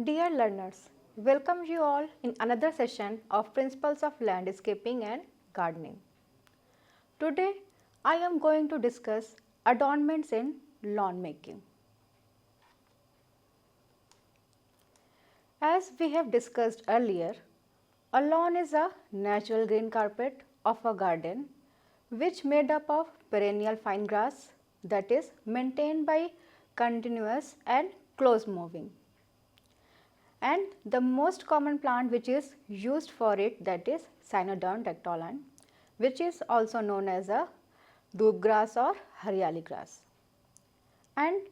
Dear learners, welcome you all in another session of Principles of Landscaping and Gardening. Today, I am going to discuss adornments in lawn making. As we have discussed earlier, a lawn is a natural green carpet of a garden which made up of perennial fine grass that is maintained by continuous and close moving. And the most common plant which is used for it, that is Cynodon dactylan, which is also known as a dhoop grass or haryali grass. And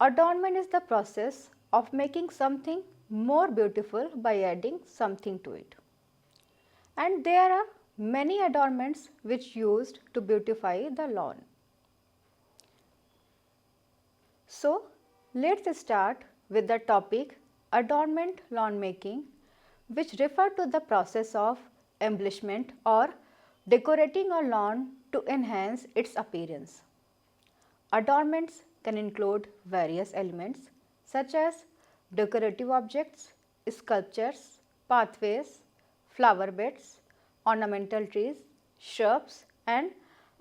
adornment is the process of making something more beautiful by adding something to it. And there are many adornments which used to beautify the lawn. So let's start with the topic adornment lawn making, which refer to the process of embellishment or decorating a lawn to enhance its appearance. Adornments can include various elements such as decorative objects, sculptures, pathways, flower beds, ornamental trees, shrubs and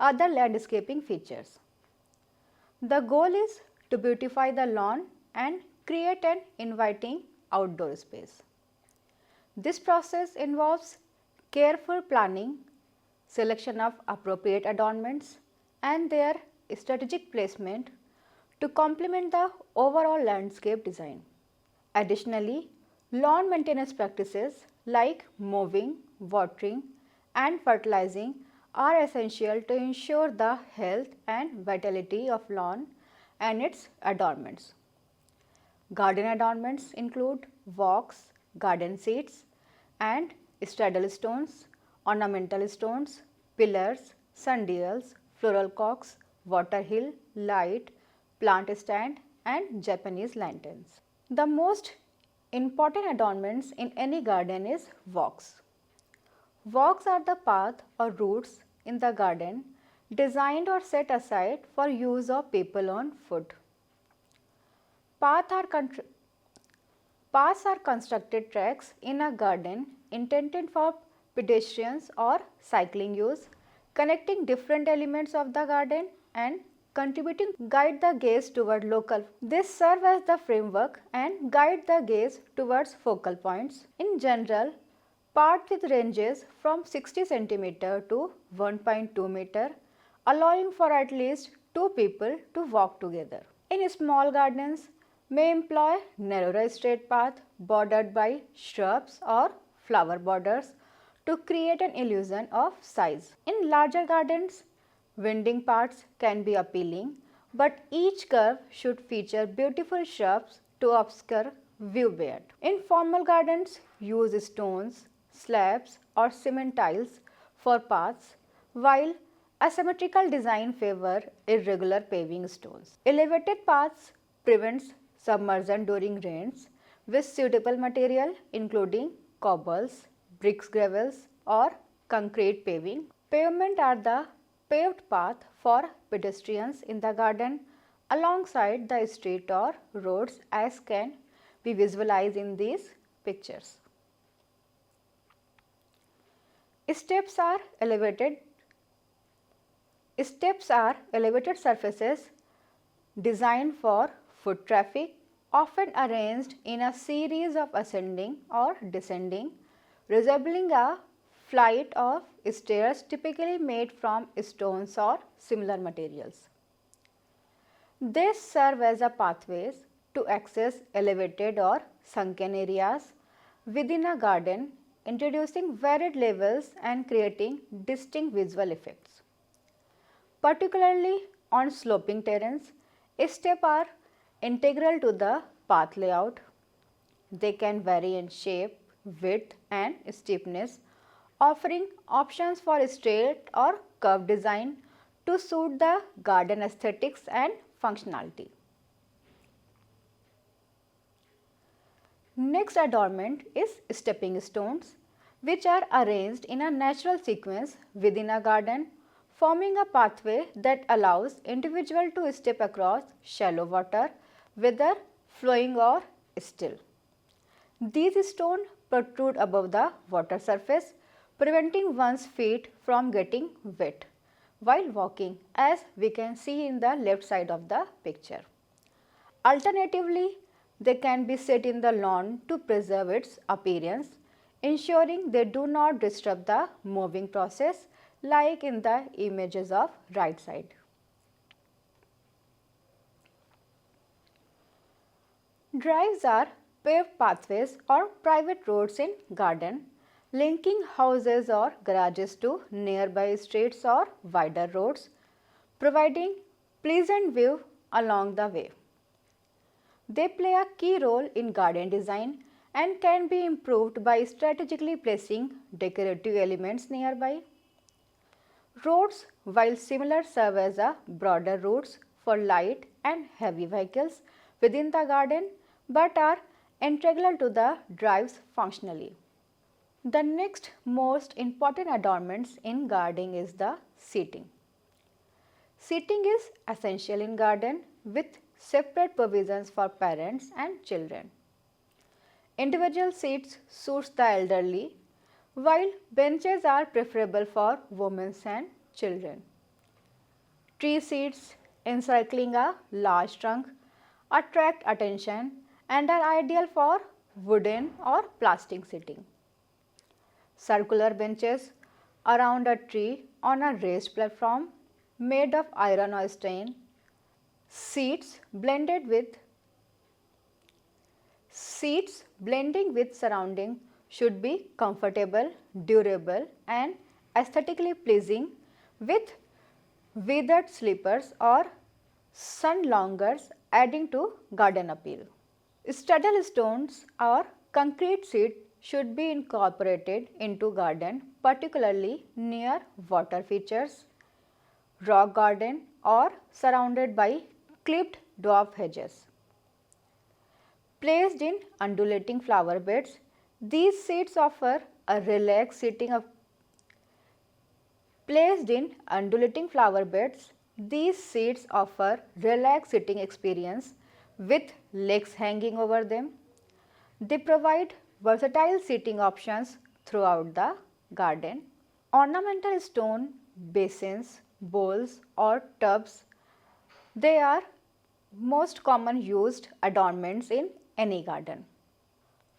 other landscaping features. The goal is to beautify the lawn and create an inviting outdoor space. This process involves careful planning, selection of appropriate adornments and their strategic placement to complement the overall landscape design. Additionally, lawn maintenance practices like mowing, watering and fertilizing are essential to ensure the health and vitality of lawn and its adornments. Garden adornments include walks, garden seats and straddle stones, ornamental stones, pillars, sundials, floral cocks, water hill, light, plant stand and Japanese lanterns. The most important adornments in any garden is walks. Walks are the path or routes in the garden designed or set aside for use of people on foot. Paths are constructed tracks in a garden intended for pedestrians or cycling use, connecting different elements of the garden and contributing guide the gaze toward local. This serve as the framework and guide the gaze towards focal points. In general, paths with ranges from 60 cm to 1.2 meter, allowing for at least 2 people to walk together. In small gardens, may employ narrower straight path bordered by shrubs or flower borders to create an illusion of size. In larger gardens, winding paths can be appealing, but each curve should feature beautiful shrubs to obscure view beyond. In formal gardens, use stones, slabs or cement tiles for paths, while asymmetrical design favor irregular paving stones. Elevated paths prevents submersion during rains with suitable material including cobbles, bricks, gravels or concrete paving. Pavement are the paved path for pedestrians in the garden alongside the street or roads as can be visualized in these pictures. Steps are elevated surfaces designed for foot traffic, often arranged in a series of ascending or descending, resembling a flight of stairs typically made from stones or similar materials. They serve as a pathways to access elevated or sunken areas within a garden, introducing varied levels and creating distinct visual effects. Particularly on sloping terrains, steps are integral to the path layout. They can vary in shape, width and steepness, offering options for straight or curved design to suit the garden aesthetics and functionality. Next adornment is stepping stones, which are arranged in a natural sequence within a garden, forming a pathway that allows individual to step across shallow water, whether flowing or still. These stones protrude above the water surface, preventing one's feet from getting wet while walking, as we can see in the left side of the picture. Alternatively, they can be set in the lawn to preserve its appearance, ensuring they do not disrupt the moving process like in the images of right side. Drives are paved pathways or private roads in garden, linking houses or garages to nearby streets or wider roads, providing pleasant view along the way. They play a key role in garden design and can be improved by strategically placing decorative elements nearby. Roads, while similar, serve as a broader routes for light and heavy vehicles within the garden, but are integral to the drives functionally. The next most important adornments in gardening is the seating. Seating is essential in garden with separate provisions for parents and children. Individual seats suits the elderly, while benches are preferable for women and children. Tree seats encircling a large trunk attract attention and are ideal for wooden or plastic seating. Circular benches around a tree on a raised platform made of iron or stone. Seats blending with surrounding should be comfortable, durable and aesthetically pleasing with weathered sleepers or sun loungers adding to garden appeal. Straddle stones or concrete seat should be incorporated into garden, particularly near water features, rock garden or surrounded by clipped dwarf hedges. Placed in undulating flower beds, these seats offer a relaxed sitting experience with legs hanging over them. They provide versatile seating options throughout the garden. Ornamental stone basins, bowls or tubs, they are most common used adornments in any garden.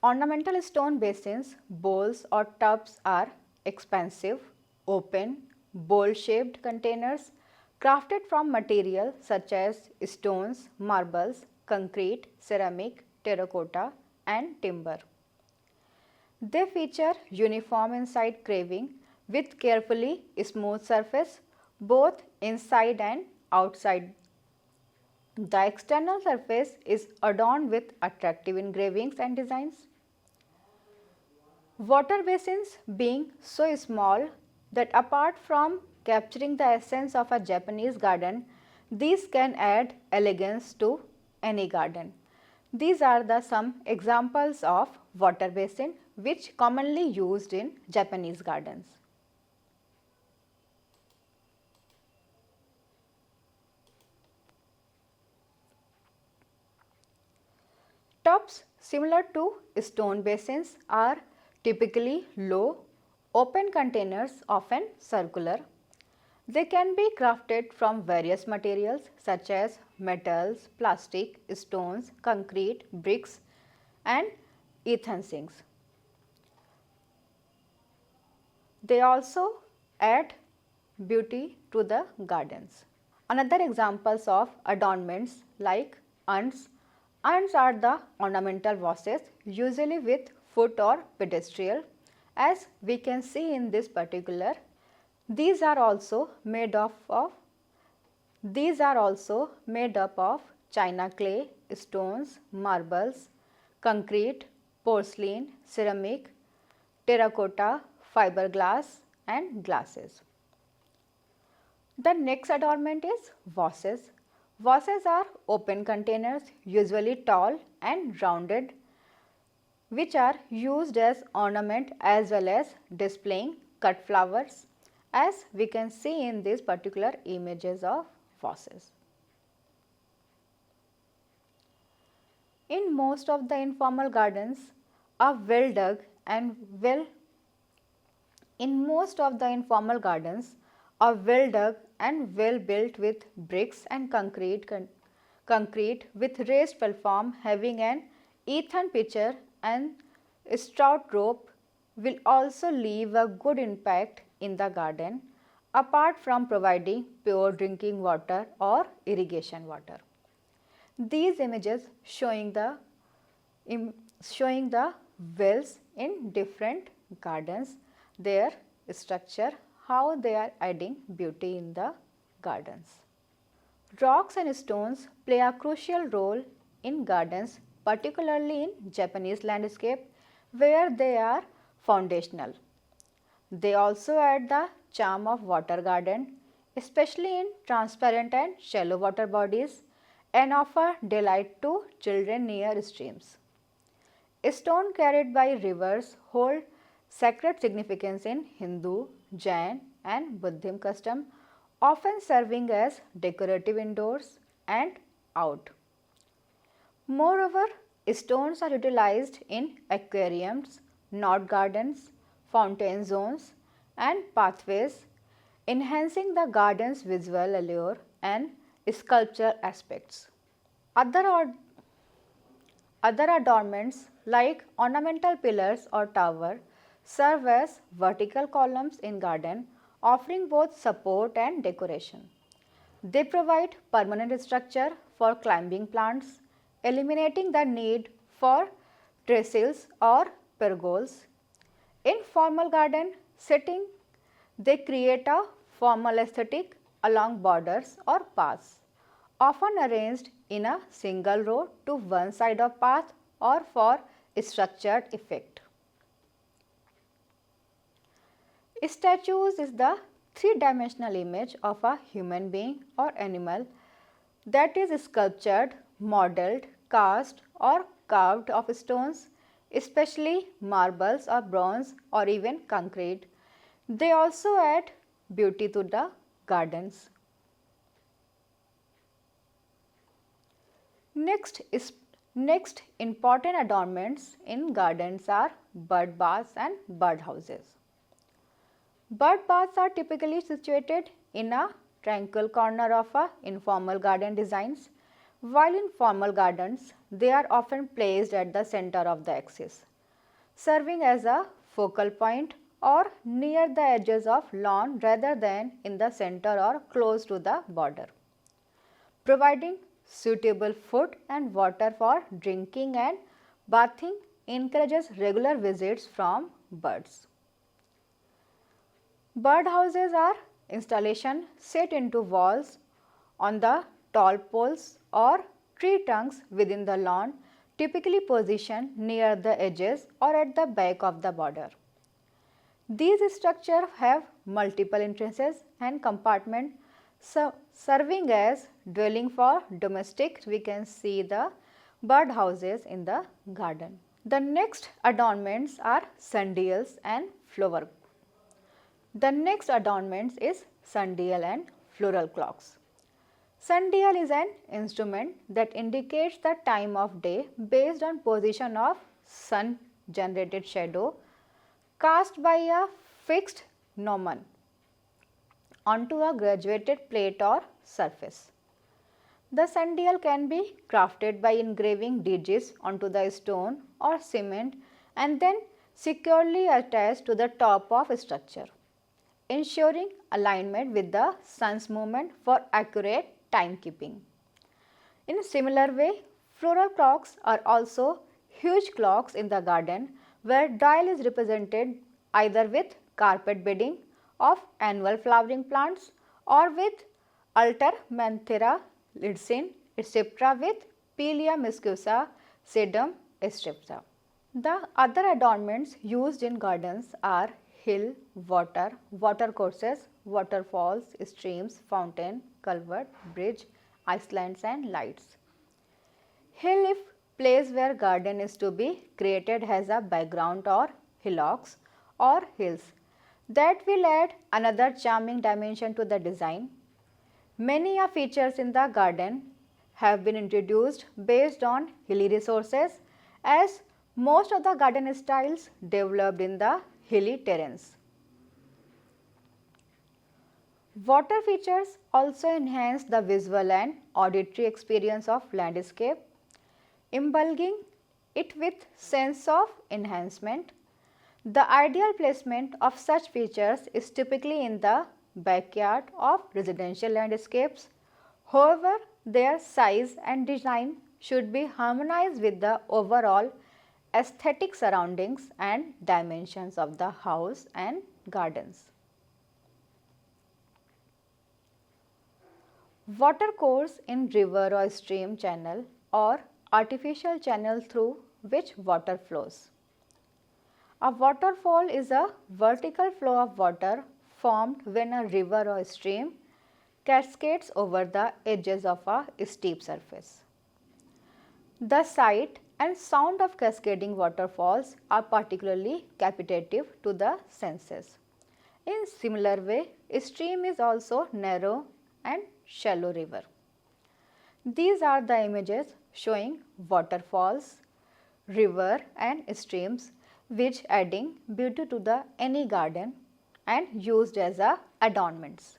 Ornamental stone basins, bowls or tubs are expansive, open, bowl-shaped containers crafted from material such as stones, marbles, concrete, ceramic, terracotta and timber. They feature uniform inside carving with carefully smooth surface both inside and outside. The external surface is adorned with attractive engravings and designs. Water basins being so small that apart from capturing the essence of a Japanese garden, these can add elegance to any garden. These are some examples of water basin which commonly used in Japanese gardens. Tubs similar to stone basins are typically low, open containers, often circular. They can be crafted from various materials such as metals, plastic, stones, concrete, bricks and earthen sinks. They also add beauty to the gardens. Another examples of adornments like urns. Urns are the ornamental vases usually with foot or pedestal, as we can see in this particular. These are also made up of china clay, stones, marbles, concrete, porcelain, ceramic, terracotta, fiberglass and glasses. The next adornment is vases. Vases are open containers, usually tall and rounded, which are used as ornament as well as displaying cut flowers, as we can see in these particular images of vases. In most of the informal gardens, are well dug and well in most of the informal gardens are well dug and well built with bricks and concrete with raised platform having an earthen pitcher and stout rope will also leave a good impact in the garden apart from providing pure drinking water or irrigation water. These images showing the wells in different gardens, their structure, how they are adding beauty in the gardens. Rocks and stones play a crucial role in gardens, particularly in Japanese landscape where they are foundational. They also add the charm of water garden, especially in transparent and shallow water bodies, and offer delight to children near streams. Stone carried by rivers hold sacred significance in Hindu, Jain and Buddhist custom, often serving as decorative indoors and out. Moreover, stones are utilized in aquariums, knot gardens, fountain zones and pathways, enhancing the garden's visual allure and sculptural aspects. Other adornments like ornamental pillars or tower serve as vertical columns in garden, offering both support and decoration. They provide permanent structure for climbing plants, eliminating the need for trestles or pergolas. In formal garden setting, they create a formal aesthetic along borders or paths, often arranged in a single row to one side of path or for structured effect. Statues is the three-dimensional image of a human being or animal that is sculptured, modeled, cast or carved of stones, especially marbles or bronze or even concrete. They also add beauty to the gardens. Next important adornments in gardens are bird baths and bird houses. Bird baths are typically situated in a tranquil corner of a informal garden designs, while in formal gardens they are often placed at the center of the axis, serving as a focal point or near the edges of lawn rather than in the center or close to the border, providing suitable food and water for drinking and bathing encourages regular visits from birds. Bird houses are installations set into walls on the tall poles or tree trunks within the lawn, typically positioned near the edges or at the back of the border. These structures have multiple entrances and compartments serving as dwelling for domestics. We can see the bird houses in the garden. The next adornments are sundials and flower. The next adornments is sundial and floral clocks. Sundial is an instrument that indicates the time of day based on position of sun generated shadow cast by a fixed gnomon onto a graduated plate or surface. The sundial can be crafted by engraving digits onto the stone or cement and then securely attached to the top of a structure, ensuring alignment with the sun's movement for accurate timekeeping. In a similar way, floral clocks are also huge clocks in the garden where dial is represented either with carpet bedding of annual flowering plants or with Altermanthera lidsin, etc. with Pelea muscosa, sedum, etc. The other adornments used in gardens are hill, water courses, waterfalls, streams, fountain, culvert, bridge, islands and lights. Hill if place where garden is to be created has a background or hillocks or hills that will add another charming dimension to the design. Many features in the garden have been introduced based on hilly resources as Most of the garden styles developed in the hilly terrains. Water features also enhance the visual and auditory experience of landscape, emboldening it with sense of enhancement. The ideal placement of such features is typically in the backyard of residential landscapes. However, their size and design should be harmonized with the overall aesthetic surroundings and dimensions of the house and gardens. Water course in river or stream channel or artificial channel through which water flows. A waterfall is a vertical flow of water formed when a river or stream cascades over the edges of a steep surface. The sight and sound of cascading waterfalls are particularly captivating to the senses. In similar way, a stream is also narrow and shallow river. These are the images showing waterfalls, river and streams which adding beauty to the any garden and used as a adornments.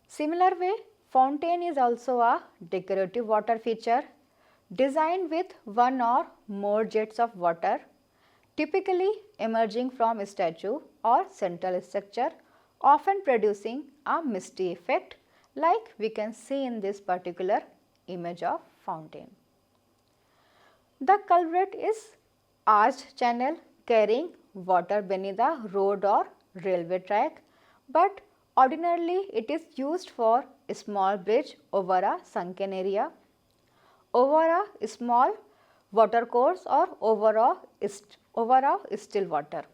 Similar way, fountain is also a decorative water feature designed with one or more jets of water typically emerging from a statue or central structure, often producing a misty effect like we can see in this particular image of fountain. The culvert is arched channel carrying water beneath the road or railway track, but ordinarily it is used for a small bridge over a sunken area, over a small watercourse or over a still water.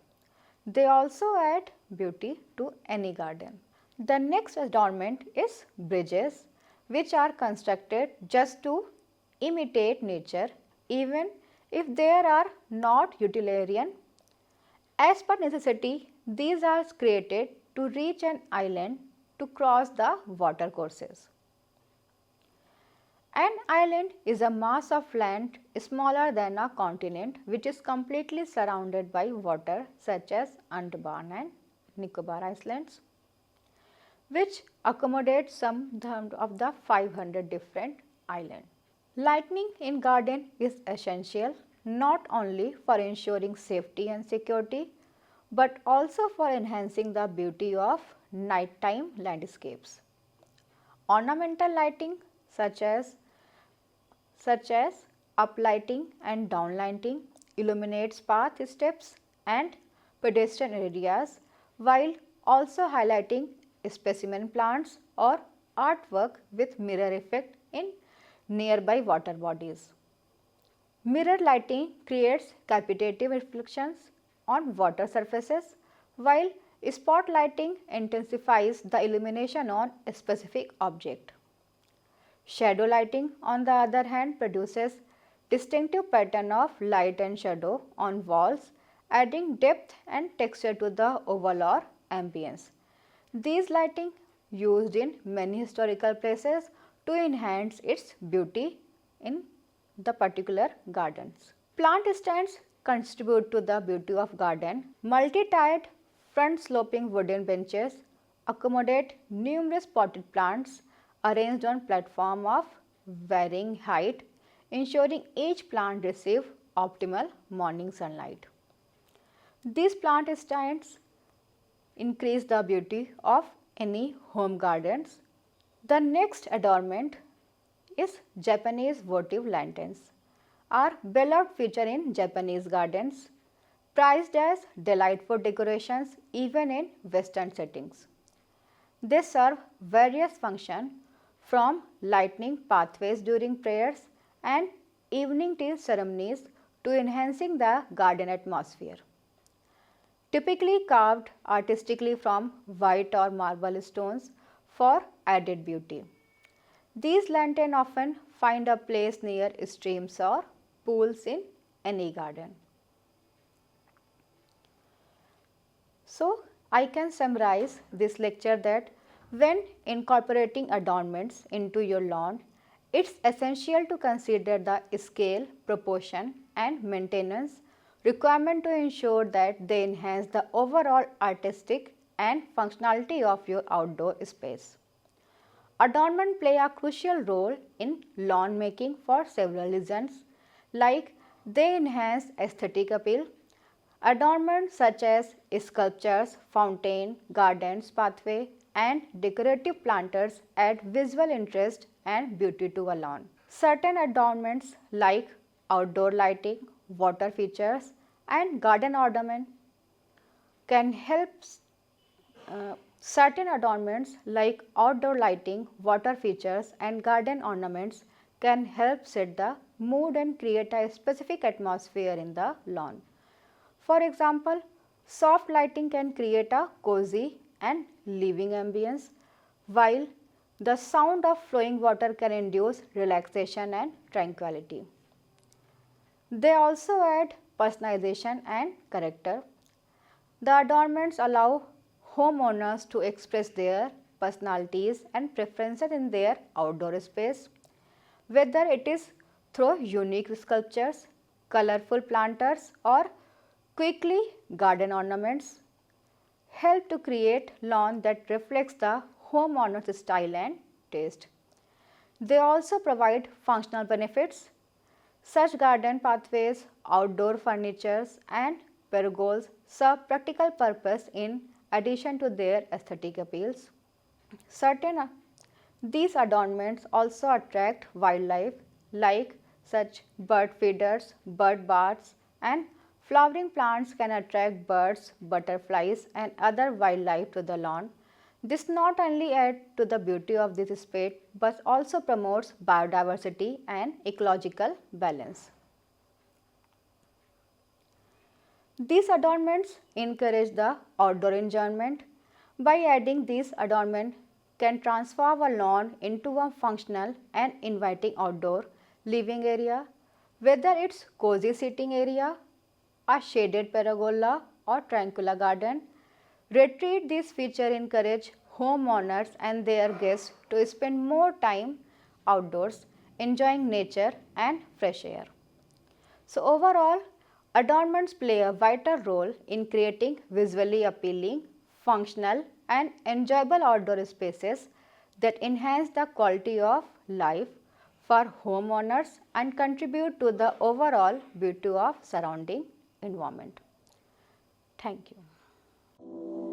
They also add beauty to any garden. The next adornment is bridges, which are constructed just to imitate nature even if they are not utilitarian. As per necessity, these are created to reach an island to cross the water courses. An island is a mass of land smaller than a continent which is completely surrounded by water, such as Andaman and Nicobar Islands, which accommodate some of the 500 different islands. Lighting in garden is essential not only for ensuring safety and security, but also for enhancing the beauty of nighttime landscapes. Ornamental lighting such as uplighting and downlighting illuminates path steps and pedestrian areas while also highlighting specimen plants or artwork with mirror effect in nearby water bodies. Mirror lighting creates capitative reflections on water surfaces, while spot lighting intensifies the illumination on a specific object. Shadow lighting, on the other hand, produces distinctive pattern of light and shadow on walls, adding depth and texture to the oval or ambience. These lighting used in many historical places to enhance its beauty in the particular gardens. Plant stands contribute to the beauty of garden. Multi-tiered front sloping wooden benches accommodate numerous potted plants arranged on platform of varying height, ensuring each plant receive optimal morning sunlight. These plant stands increase the beauty of any home gardens. The next adornment is Japanese votive lanterns, are beloved feature in Japanese gardens, prized as delightful decorations even in western settings. They serve various functions from lighting pathways during prayers and evening tea ceremonies to enhancing the garden atmosphere. Typically carved artistically from white or marble stones for added beauty. These lanterns often find a place near streams or pools in any garden. So, I can summarize this lecture that when incorporating adornments into your lawn, It's essential to consider the scale, proportion and maintenance requirement to ensure that they enhance the overall artistic and functionality of your outdoor space. Adornment play a crucial role in lawn making for several reasons, like they enhance aesthetic appeal. Adornments such as sculptures, fountain, gardens, pathway and decorative planters add visual interest and beauty to a lawn. Certain adornments like outdoor lighting, water features and garden ornament can help certain adornments like outdoor lighting, water features and garden ornaments can help set the mood and create a specific atmosphere in the lawn. For example, soft lighting can create a cozy and living ambience, while the sound of flowing water can induce relaxation and tranquility. They also add personalization and character. The adornments allow homeowners to express their personalities and preferences in their outdoor space, whether it is through unique sculptures, colorful planters or quickly garden ornaments help to create lawn that reflects the homeowner's style and taste. They also provide functional benefits. Such garden pathways, outdoor furnitures and pergolas serve practical purpose in addition to their aesthetic appeals. These adornments also attract wildlife like such bird feeders, bird baths and flowering plants can attract birds, butterflies and other wildlife to the lawn. This not only adds to the beauty of this space but also promotes biodiversity and ecological balance. These adornments encourage the outdoor enjoyment. By adding these adornments can transform a lawn into a functional and inviting outdoor living area, whether it's cozy sitting area, a shaded pergola or tranquil garden. Retreat these features encourage homeowners and their guests to spend more time outdoors enjoying nature and fresh air. So overall, adornments play a vital role in creating visually appealing, functional and enjoyable outdoor spaces that enhance the quality of life for homeowners and contribute to the overall beauty of surrounding environment. Thank you.